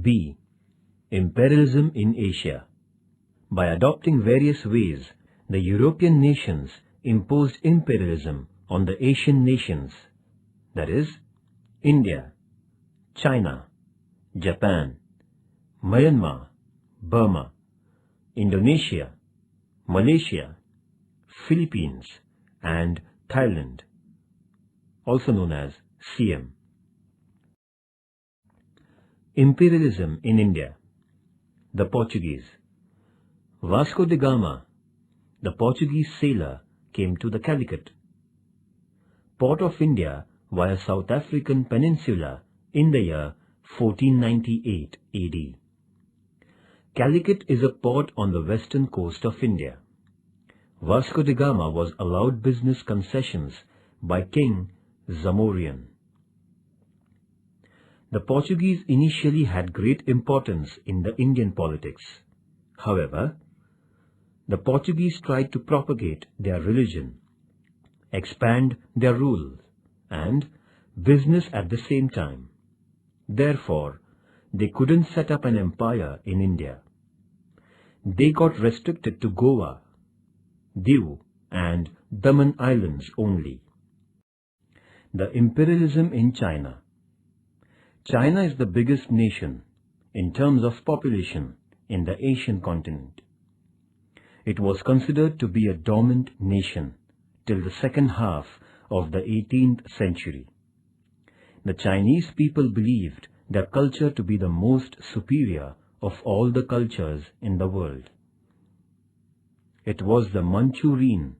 B. Imperialism in Asia. By adopting various ways, the European nations imposed imperialism on the Asian nations, that is, India, China, Japan, Myanmar, Burma, Indonesia, Malaysia, Philippines, and Thailand, also known as Siam. Imperialism in India. The Portuguese. Vasco da Gama, the Portuguese sailor, came to the Calicut, port of India, via South African peninsula in the year 1498 AD. Calicut is a port on the western coast of India. Vasco da Gama was allowed business concessions by King Zamorian. The Portuguese initially had great importance in the Indian politics. However, the Portuguese tried to propagate their religion, expand their rule, and business at the same time. Therefore, they couldn't set up an empire in India. They got restricted to Goa, Diu, and Daman Islands only. The imperialism in China. China is the biggest nation, in terms of population, in the Asian continent. It was considered to be a dominant nation till the second half of the 18th century. The Chinese people believed their culture to be the most superior of all the cultures in the world. It was the Manchurian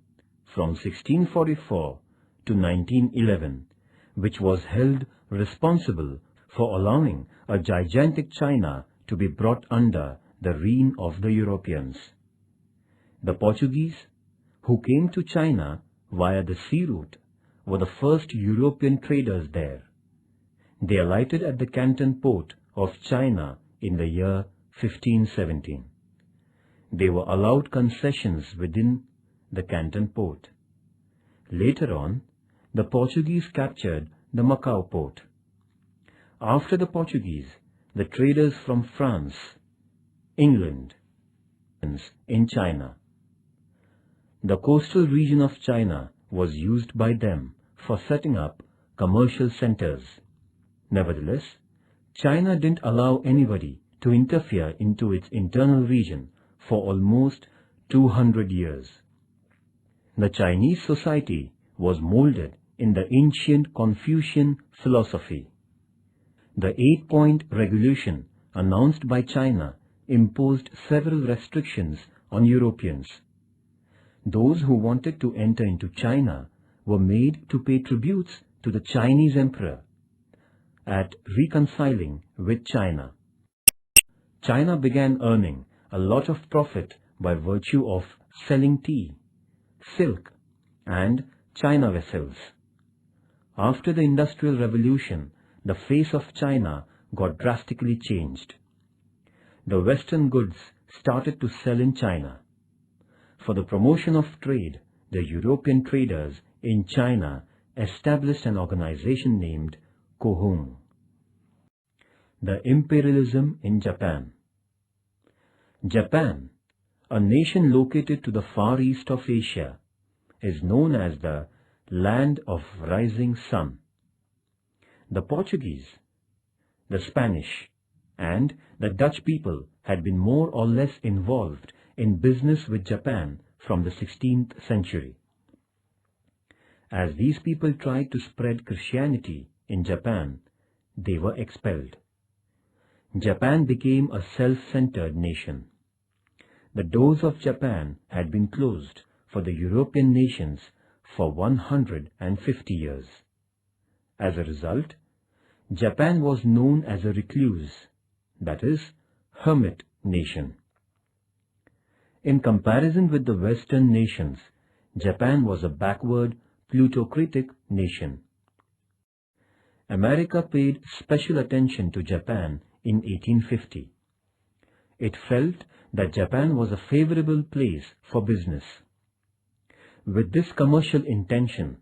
from 1644 to 1911 which was held responsible for allowing a gigantic China to be brought under the reign of the Europeans. The Portuguese, who came to China via the sea route, were the first European traders there. They alighted at the Canton port of China in the year 1517. They were allowed concessions within the Canton port. Later on, the Portuguese captured the Macau port. After the Portuguese, the traders from France, England, in China. The coastal region of China was used by them for setting up commercial centers. Nevertheless, China didn't allow anybody to interfere into its internal region for almost 200 years. The Chinese society was molded in the ancient Confucian philosophy. The 8-point regulation announced by China imposed several restrictions on Europeans. Those who wanted to enter into China were made to pay tributes to the Chinese emperor at reconciling with China. China began earning a lot of profit by virtue of selling tea, silk, and China vessels. After the Industrial Revolution, the face of China got drastically changed. The Western goods started to sell in China. For the promotion of trade, the European traders in China established an organization named Kohong. The imperialism in Japan. Japan, a nation located to the far east of Asia, is known as the Land of Rising Sun. The Portuguese, the Spanish, and the Dutch people had been more or less involved in business with Japan from the 16th century. As these people tried to spread Christianity in Japan, they were expelled. Japan became a self-centered nation. The doors of Japan had been closed for the European nations for 150 years. As a result, Japan was known as a recluse, that is, hermit nation. In comparison with the Western nations, Japan was a backward, plutocratic nation. America paid special attention to Japan in 1850. It felt that Japan was a favorable place for business. With this commercial intention,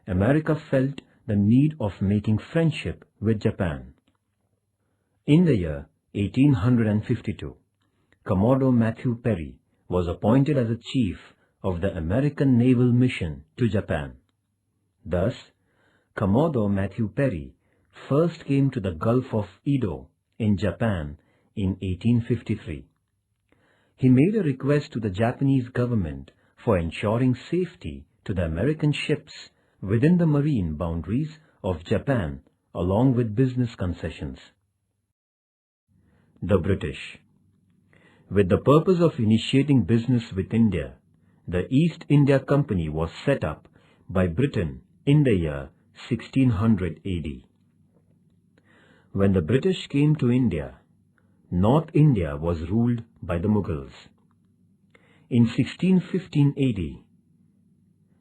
America felt the need of making friendship with Japan. In the year 1852, Commodore Matthew Perry was appointed as a chief of the American Naval Mission to Japan. Thus, Commodore Matthew Perry first came to the Gulf of Edo in Japan in 1853. He made a request to the Japanese government for ensuring safety to the American ships within the marine boundaries of Japan, along with business concessions. The British. With the purpose of initiating business with India, the East India Company was set up by Britain in the year 1600 AD. When the British came to India, North India was ruled by the Mughals. In 1615 AD,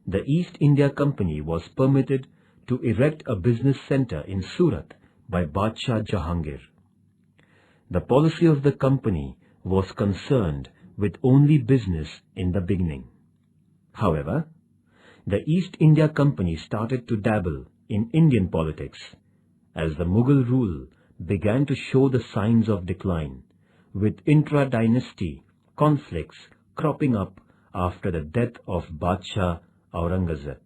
the East India Company was permitted to erect a business centre in Surat by Badshah Jahangir. The policy of the company was concerned with only business in the beginning. However, the East India Company started to dabble in Indian politics as the Mughal rule began to show the signs of decline, with intra-dynasty conflicts cropping up after the death of Badshah Aurangzeb.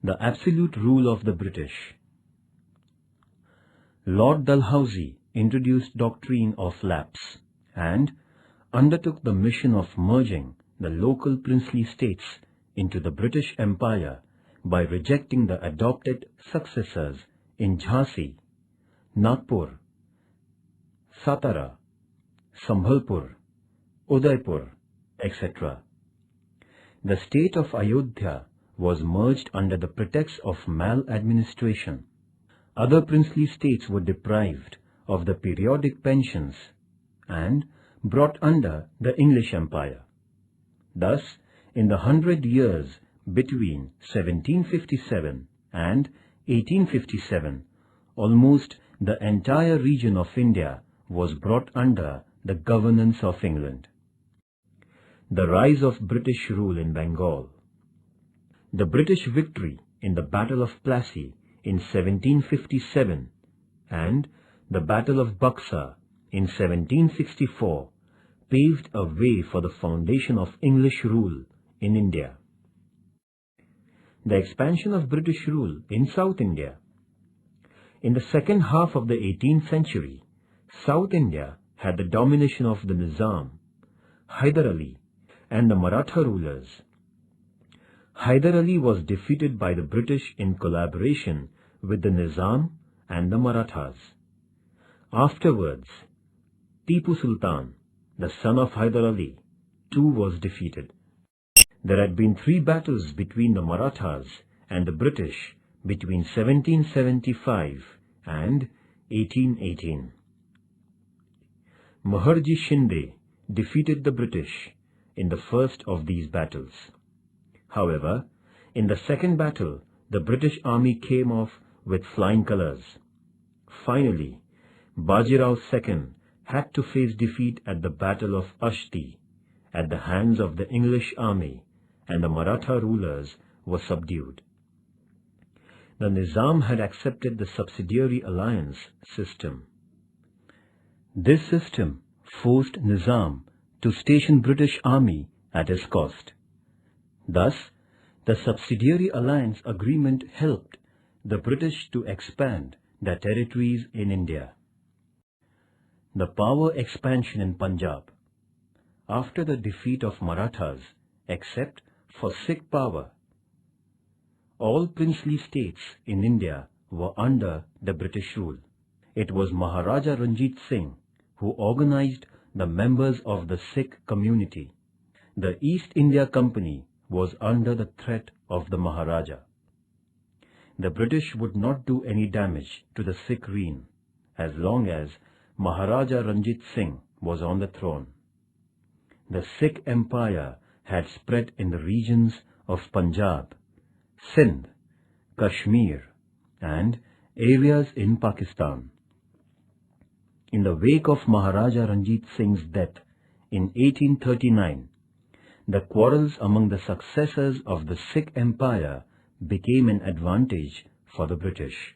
The absolute rule of the British. Lord Dalhousie introduced doctrine of lapse and undertook the mission of merging the local princely states into the British Empire by rejecting the adopted successors in Jhansi, Nagpur, Satara, Sambhalpur, Udaipur, etc. The state of Ayodhya was merged under the pretext of maladministration. Other princely states were deprived of the periodic pensions and brought under the English Empire. Thus, in the 100 years between 1757 and 1857, almost the entire region of India was brought under the governance of England. The rise of British rule in Bengal. The British victory in the Battle of Plassey in 1757 and the Battle of Buxar in 1764 paved a way for the foundation of English rule in India. The expansion of British rule in South India. In the second half of the 18th century, South India had the domination of the Nizam, Hyder Ali, and the Maratha rulers. Hyder Ali was defeated by the British in collaboration with the Nizam and the Marathas. Afterwards, Tipu Sultan, the son of Hyder Ali, too was defeated. There had been 3 battles between the Marathas and the British between 1775 and 1818. Maharji Shinde defeated the British in the first of these battles. However, in the second battle, the British army came off with flying colours. Finally, Bajirao II had to face defeat at the Battle of Ashti at the hands of the English army, and the Maratha rulers were subdued. The Nizam had accepted the subsidiary alliance system. This system forced Nizam to station British army at his cost. Thus, the subsidiary alliance agreement helped the British to expand their territories in India. The power expansion in Punjab. After the defeat of Marathas, except for Sikh power, all princely states in India were under the British rule. It was Maharaja Ranjit Singh who organized the members of the Sikh community. The East India Company was under the threat of the Maharaja. The British would not do any damage to the Sikh reign as long as Maharaja Ranjit Singh was on the throne. The Sikh Empire had spread in the regions of Punjab, Sindh, Kashmir, and areas in Pakistan. In the wake of Maharaja Ranjit Singh's death in 1839, the quarrels among the successors of the Sikh Empire became an advantage for the British.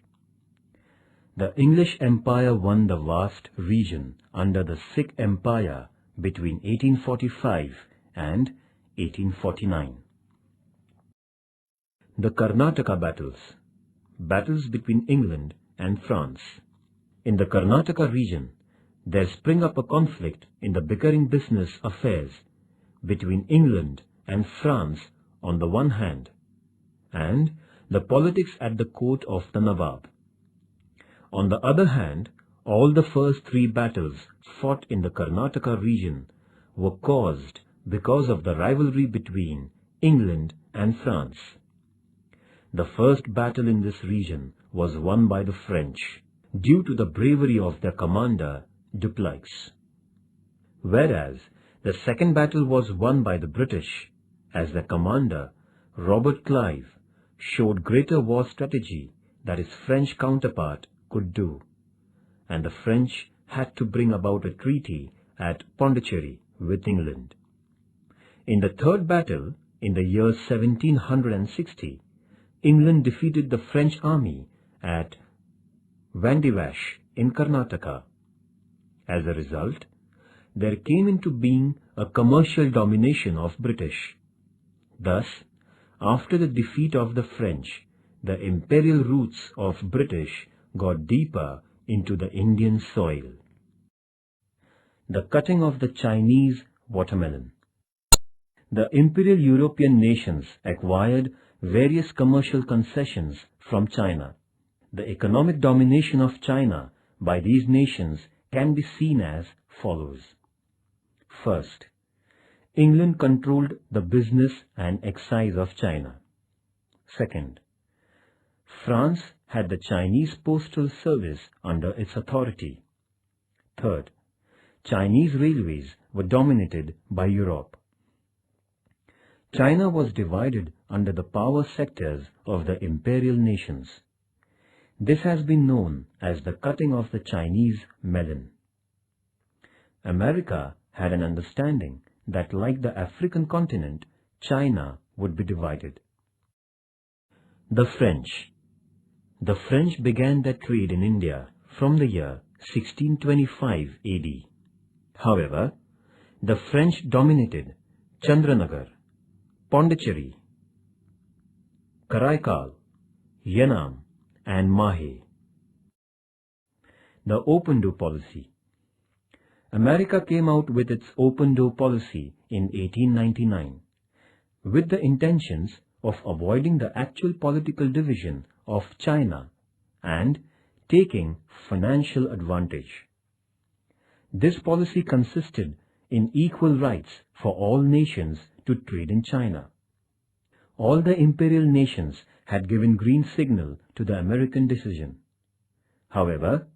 The English Empire won the vast region under the Sikh Empire between 1845 and 1849. The Karnataka battles. Battles between England and France. In the Karnataka region, there sprang up a conflict in the bickering business affairs between England and France on the one hand, and the politics at the court of the Nawab. On the other hand, all the first three battles fought in the Karnataka region were caused because of the rivalry between England and France. The first battle in this region was won by the French due to the bravery of their commander Dupleix, whereas the second battle was won by the British as their commander Robert Clive showed greater war strategy than his French counterpart could do, and the French had to bring about a treaty at Pondicherry with England. In the third battle, in the year 1760, England defeated the French army at Vandivash in Karnataka. As a result, there came into being a commercial domination of British. Thus, after the defeat of the French, the imperial roots of British got deeper into the Indian soil. The cutting of the Chinese watermelon. The imperial European nations acquired various commercial concessions from China. The economic domination of China by these nations can be seen as follows. First, England controlled the business and excise of China. Second, France had the Chinese postal service under its authority. Third, Chinese railways were dominated by Europe. China was divided under the power sectors of the imperial nations. This has been known as the cutting of the Chinese melon. America had an understanding that, like the African continent, China would be divided. The French. The French began their trade in India from the year 1625 AD. However, the French dominated Chandranagar, Pondicherry, Karaikal, Yanam, and Mahe. The Open Door Policy. America came out with its Open Door Policy in 1899 with the intentions of avoiding the actual political division of China and taking financial advantage. This policy consisted in equal rights for all nations to trade in China. All the imperial nations had given green signal to the American decision. However,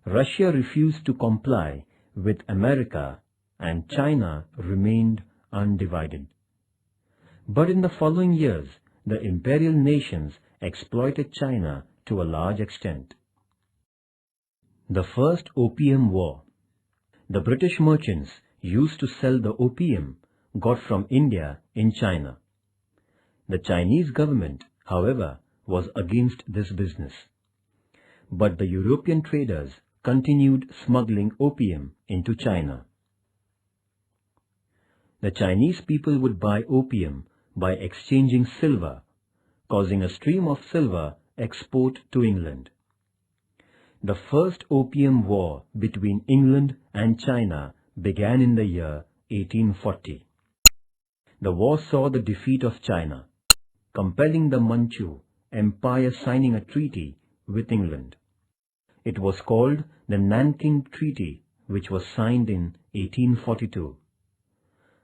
Russia refused to comply with America and China remained undivided. But in the following years, the imperial nations exploited China to a large extent. The First Opium War. The British merchants used to sell the opium got from India in China. The Chinese government, however, was against this business. But the European traders continued smuggling opium into China. The Chinese people would buy opium by exchanging silver, causing a stream of silver export to England. The First Opium War between England and China began in the year 1840. The war saw the defeat of China, compelling the Manchu Empire signing a treaty with England. It was called the Nanking Treaty, which was signed in 1842.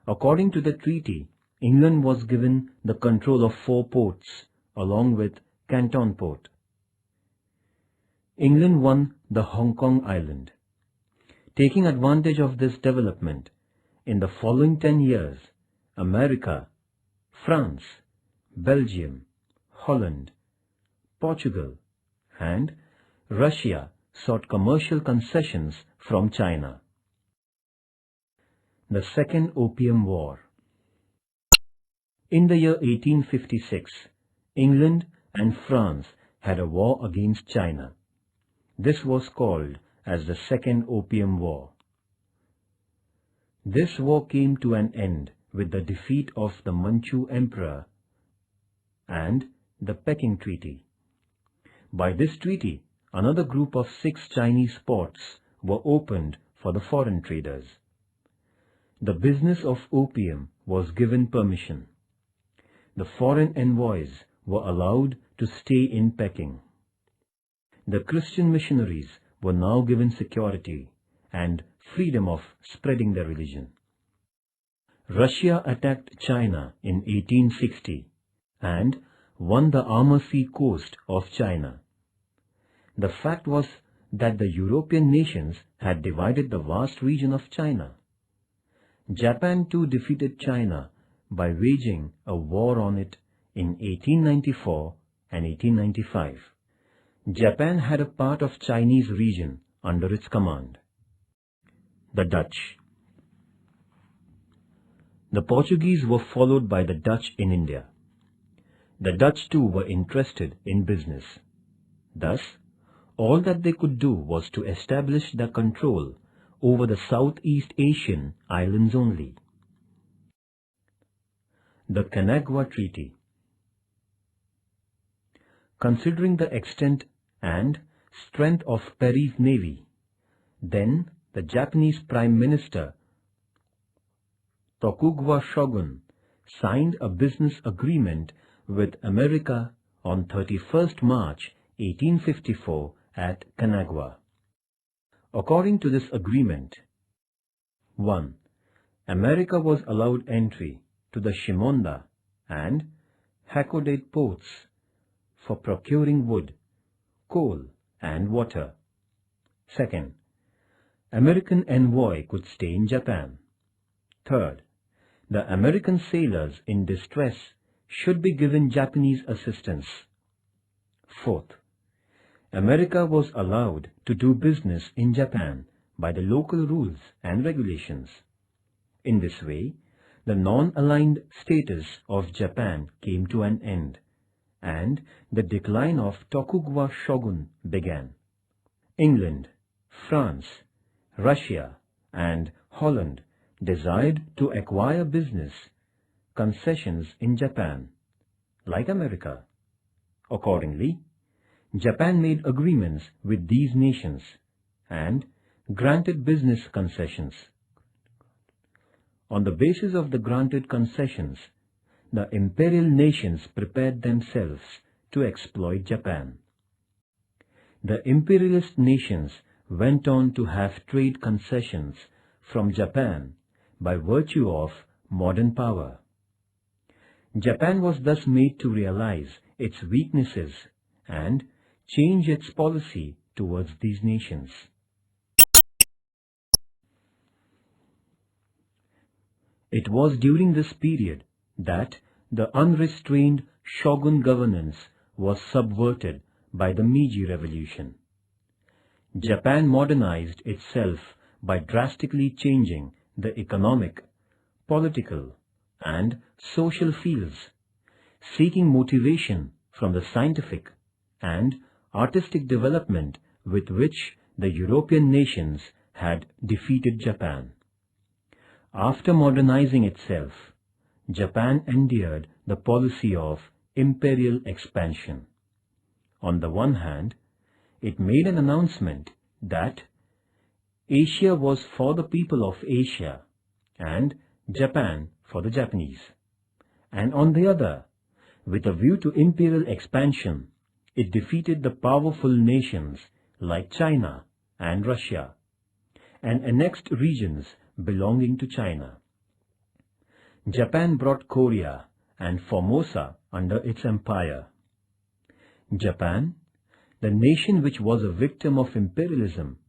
According to the treaty, England was given the control of 4 ports along with Canton Port. England won the Hong Kong Island. Taking advantage of this development, in the following 10 years, America, France, Belgium, Holland, Portugal, and Russia sought commercial concessions from China. The Second Opium War. In the year 1856, England and France had a war against China. This was called as the Second Opium War. This war came to an end with the defeat of the Manchu Emperor and the Peking Treaty. By this treaty, another group of 6 Chinese ports were opened for the foreign traders. The business of opium was given permission. The foreign envoys were allowed to stay in Peking. The Christian missionaries were now given security and freedom of spreading their religion. Russia attacked China in 1860 and won the Amur Sea coast of China. The fact was that the European nations had divided the vast region of China. Japan too defeated China by waging a war on it in 1894 and 1895. Japan had a part of Chinese region under its command. The Dutch. The Portuguese were followed by the Dutch in India. The Dutch too were interested in business. Thus, all that they could do was to establish their control over the Southeast Asian islands only. The Kanagawa Treaty. Considering the extent and strength of Perry's navy, then the Japanese Prime Minister Tokugawa Shogun signed a business agreement with America on 31st March 1854 at Kanagawa. According to this agreement, 1. America was allowed entry to the Shimonda and Hakodate ports for procuring wood, coal and water. 2. American envoy could stay in Japan. 3. The American sailors in distress should be given Japanese assistance. 4. America was allowed to do business in Japan by the local rules and regulations. In this way, the non-aligned status of Japan came to an end, and the decline of Tokugawa Shogun began. England, France, Russia, and Holland desired to acquire business concessions in Japan, like America. Accordingly, Japan made agreements with these nations and granted business concessions. On the basis of the granted concessions, the imperial nations prepared themselves to exploit Japan. The imperialist nations went on to have trade concessions from Japan by virtue of modern power. Japan was thus made to realize its weaknesses and change its policy towards these nations. It was during this period that the unrestrained shogun governance was subverted by the Meiji Revolution. Japan modernized itself by drastically changing the economic, political, and social fields, seeking motivation from the scientific and artistic development with which the European nations had defeated Japan. After modernizing itself, Japan endeared the policy of imperial expansion. On the one hand, it made an announcement that Asia was for the people of Asia and Japan for the Japanese. And on the other, with a view to imperial expansion, it defeated the powerful nations like China and Russia and annexed regions belonging to China. Japan brought Korea and Formosa under its empire. Japan, the nation which was a victim of imperialism,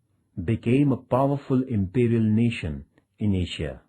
became a powerful imperial nation in Asia.